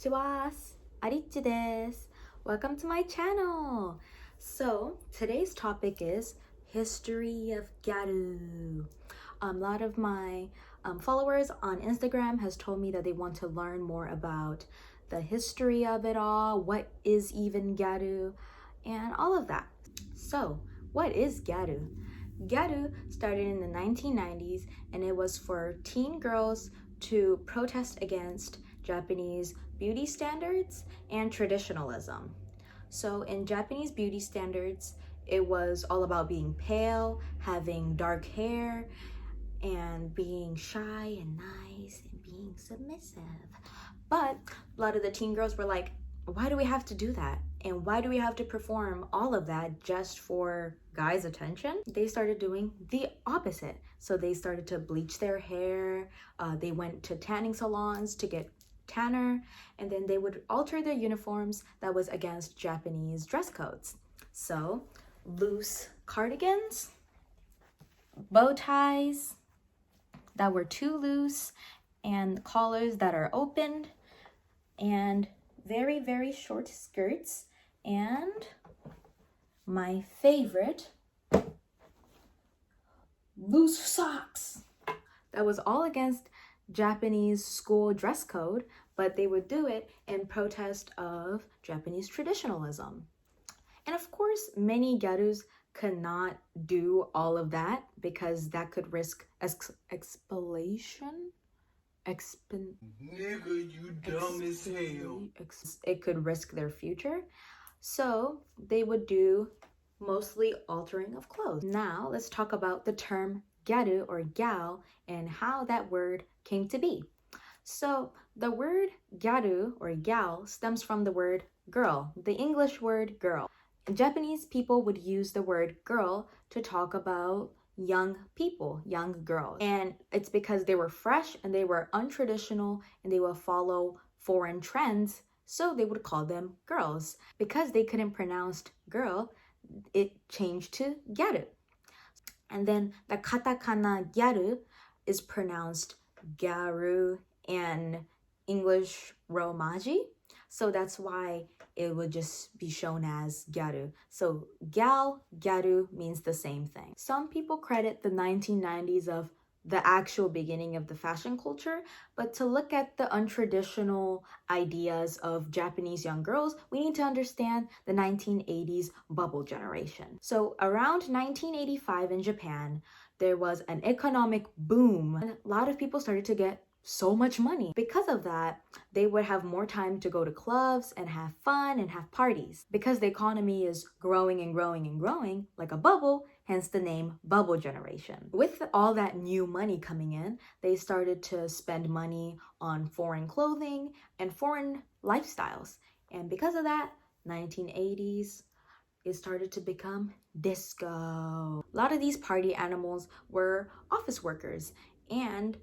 Konnichiwa, Aritch desu. Welcome to my channel. So today's topic is history of Gyaru. A lot of my followers on Instagram has told me that they want to learn more about the history of it all, what is even Gyaru, and all of that. So what is Gyaru? Gyaru started in the 1990s and it was for teen girls to protest against Japanese beauty standards and traditionalism. So in Japanese beauty standards, it was all about being pale, having dark hair, and being shy and nice and being submissive. But a lot of the teen girls were like, why do we have to do that? And why do we have to perform all of that just for guys' attention? They started doing the opposite. So they started to bleach their hair. They went to tanning salons to get tanner, and then they would alter their uniforms that was against Japanese dress codes. So loose cardigans, bow ties that were too loose, and collars that are opened, and very, very short skirts, and my favorite, loose socks. That was all against Japanese school dress code, but they would do it in protest of Japanese traditionalism. And of course, many gyarus could not do all of that because that could risk expulsion. Nigga, you dumb as hell. It could risk their future. So they would do mostly altering of clothes. Now let's talk about the term gyaru or gal and how that word came to be. So the word gyaru or gal stems from the word girl, the English word girl. Japanese people would use the word girl to talk about young people, young girls. And it's because they were fresh and they were untraditional and they would follow foreign trends, so they would call them girls. Because they couldn't pronounce girl, it changed to gyaru. And then the katakana gyaru is pronounced gyaru and English romaji. So that's why it would just be shown as gyaru. So gal, gyaru means the same thing. Some people credit the 1990s of the actual beginning of the fashion culture, but to look at the untraditional ideas of Japanese young girls, we need to understand the 1980s bubble generation. So around 1985 in Japan, there was an economic boom. And a lot of people started to get so much money. Because of that, they would have more time to go to clubs and have fun and have parties. Because the economy is growing and growing and growing like a bubble, hence the name bubble generation. With all that new money coming in, they started to spend money on foreign clothing and foreign lifestyles. And because of that, 1980s, it started to become disco. A lot of these party animals were office workers, and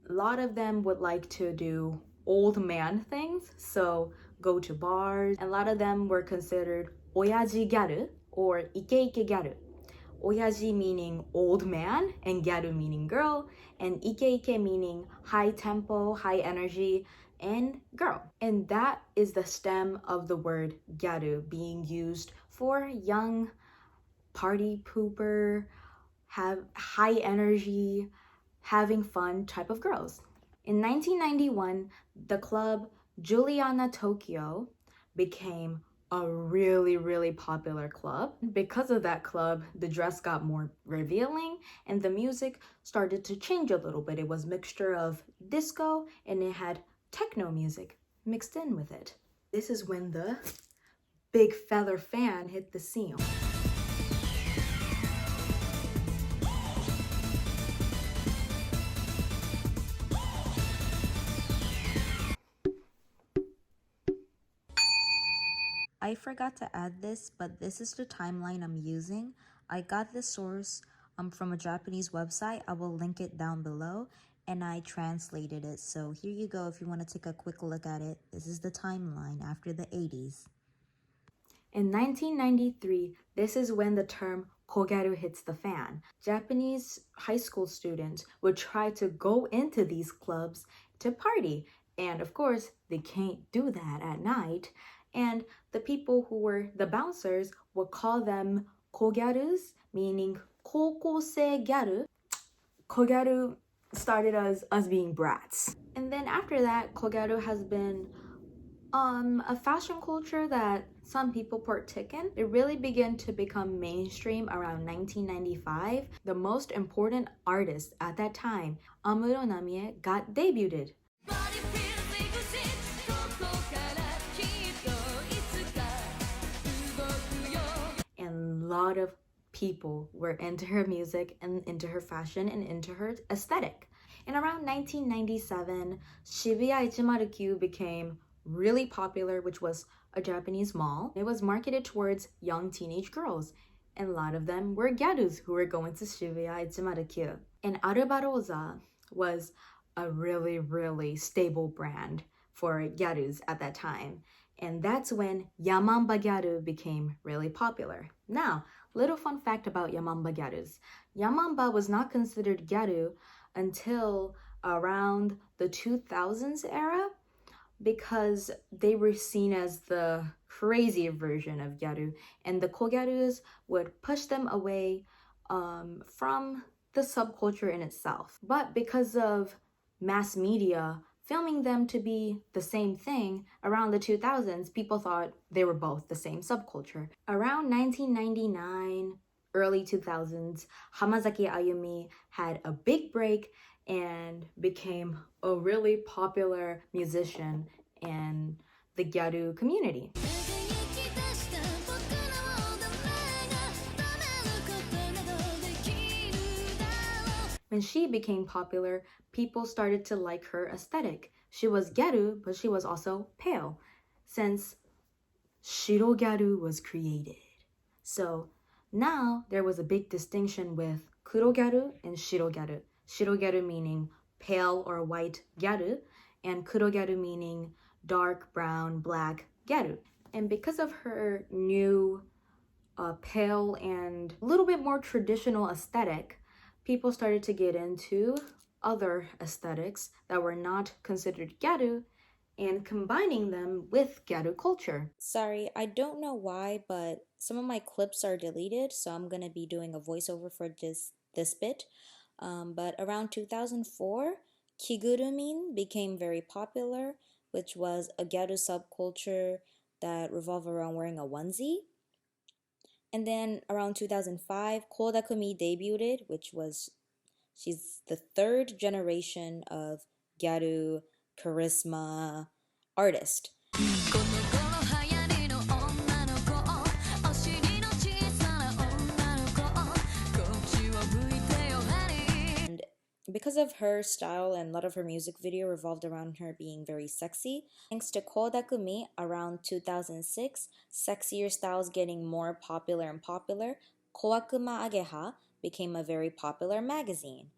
a lot of them would like to do old man things, so go to bars. And a lot of them were considered oyaji gyaru or ike gyaru. Oyaji meaning old man and gyaru meaning girl, and ike meaning high tempo, high energy, and girl. And that is the stem of the word gyaru being used for young party pooper, have high energy, having fun type of girls. In 1991, the club Juliana Tokyo became a really, really popular club. Because of that club, the dress got more revealing and the music started to change a little bit. It was a mixture of disco and it had techno music mixed in with it. This is when the big feather fan hit the scene. I forgot to add this, but this is the timeline I'm using. I got this source from a Japanese website. I will link it down below, and I translated it. So here you go if you want to take a quick look at it. This is the timeline after the 80s. In 1993, this is when the term kogyaru hits the fan. Japanese high school students would try to go into these clubs to party, And of course, they can't do that at night. And the people who were the bouncers would call them kogyarus, meaning kokose gyaru. Kogyaru started as us being brats. And then after that, Kogyaru has been a fashion culture that some people partake in. It really began to become mainstream around 1995. The most important artist at that time, Amuro Namie, got debuted. And a lot of people were into her music and into her fashion and into her aesthetic. In around 1997, Shibuya 109 became really popular, which was a Japanese mall. It was marketed towards young teenage girls, and a lot of them were gyarus who were going to Shibuya 109. And Arubarosa was a really, really stable brand for gyarus at that time. And that's when Yamamba Gyaru became really popular. Now, little fun fact about Yamamba Gyarus. Yamamba was not considered Gyaru until around the 2000s era because they were seen as the crazy version of Gyaru, and the Kogyarus would push them away from the subculture in itself. But because of mass media filming them to be the same thing around the 2000s, people thought they were both the same subculture. Around 1999, early 2000s, Hamazaki Ayumi had a big break and became a really popular musician in the Gyaru community. When she became popular, people started to like her aesthetic. She was Gyaru, but she was also pale, since Shiro Gyaru was created. So now there was a big distinction with Kuro Gyaru and Shiro Gyaru. Shiro Gyaru meaning pale or white Gyaru, and Kuro Gyaru meaning dark, brown, black Gyaru. And because of her new pale and a little bit more traditional aesthetic, people started to get into other aesthetics that were not considered Gyaru and combining them with Gyaru culture. Sorry, I don't know why, but some of my clips are deleted, so I'm gonna be doing a voiceover for this bit. But around 2004, Kigurumin became very popular, which was a Gyaru subculture that revolved around wearing a onesie. And then around 2005, Kodakumi debuted, she's the third generation of Gyaru charisma artist. And because of her style and a lot of her music video revolved around her being very sexy, thanks to Kodakumi around 2006, sexier styles getting more popular and popular, Kowakuma Ageha became a very popular magazine.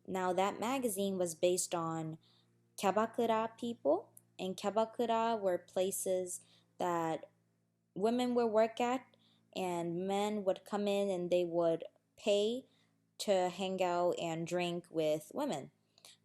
Now that magazine was based on Kyabakura people, and Kyabakura were places that women would work at, and men would come in and they would pay to hang out and drink with women.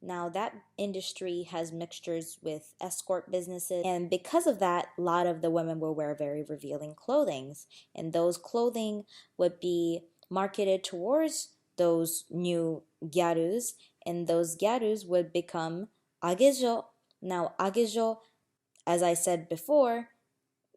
Now that industry has mixtures with escort businesses, and because of that, a lot of the women will wear very revealing clothing, and those clothing would be marketed towards those new gyarus, and those gyarus would become agejo. Now agejo, as I said before,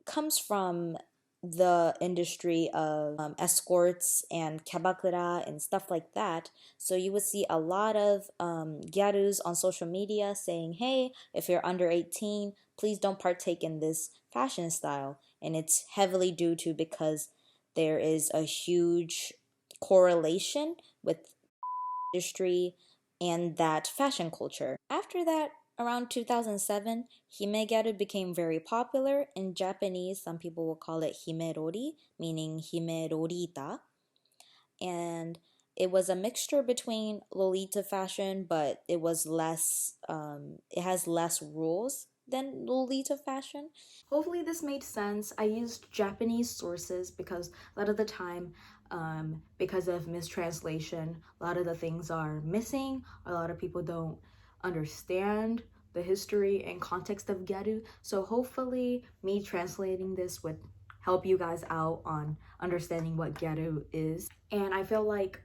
comes from the industry of escorts and kyabakura and stuff like that. So you would see a lot of gyarus on social media saying, hey, if you're under 18, please don't partake in this fashion style. And it's heavily due to because there is a huge correlation with industry and that fashion culture. After that, around 2007, Hime-gyaru became very popular. In Japanese, some people will call it Himerori, meaning Himerorita. And it was a mixture between Lolita fashion, but it was less, it has less rules than Lolita fashion. Hopefully this made sense. I used Japanese sources because a lot of the time, because of mistranslation, a lot of the things are missing. A lot of people don't understand the history and context of Gyaru. So hopefully me translating this would help you guys out on understanding what Gyaru is. And I feel like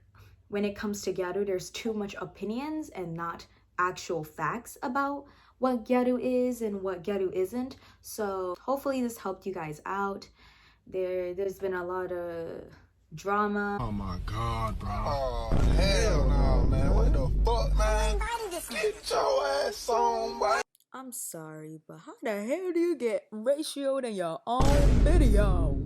when it comes to Gyaru, there's too much opinions and not actual facts about what Gyaru is and what Gyaru isn't. So hopefully this helped you guys out. There's been a lot of drama. Oh my god, bro. Oh, hell no, man. What the fuck, man? Get your ass on, boy. I'm sorry, but how the hell do you get ratioed in your own video?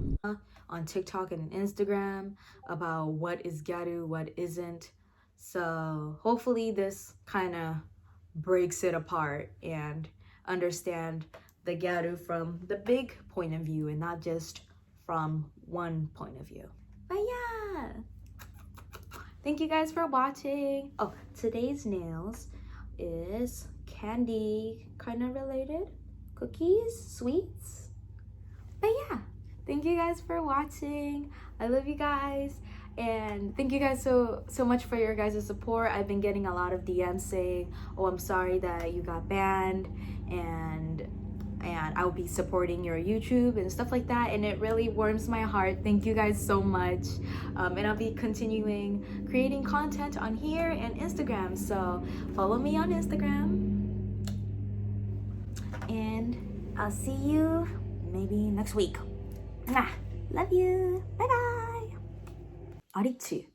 On TikTok and Instagram about what is Gyaru, what isn't. So hopefully this kind of breaks it apart and understand the Gyaru from the big point of view and not just from one point of view. But yeah, thank you guys for watching. Oh, today's nails is candy kind of related, cookies, sweets. But yeah, thank you guys for watching. I love you guys, and thank you guys so much for your guys' support. I've been getting a lot of DMs saying, oh, I'm sorry that you got banned, and I'll be supporting your YouTube and stuff like that, and it really warms my heart. Thank you guys so much. And I'll be continuing creating content on here and Instagram, so follow me on Instagram, and I'll see you maybe next week. Mwah. Love you. Bye bye. Aritch.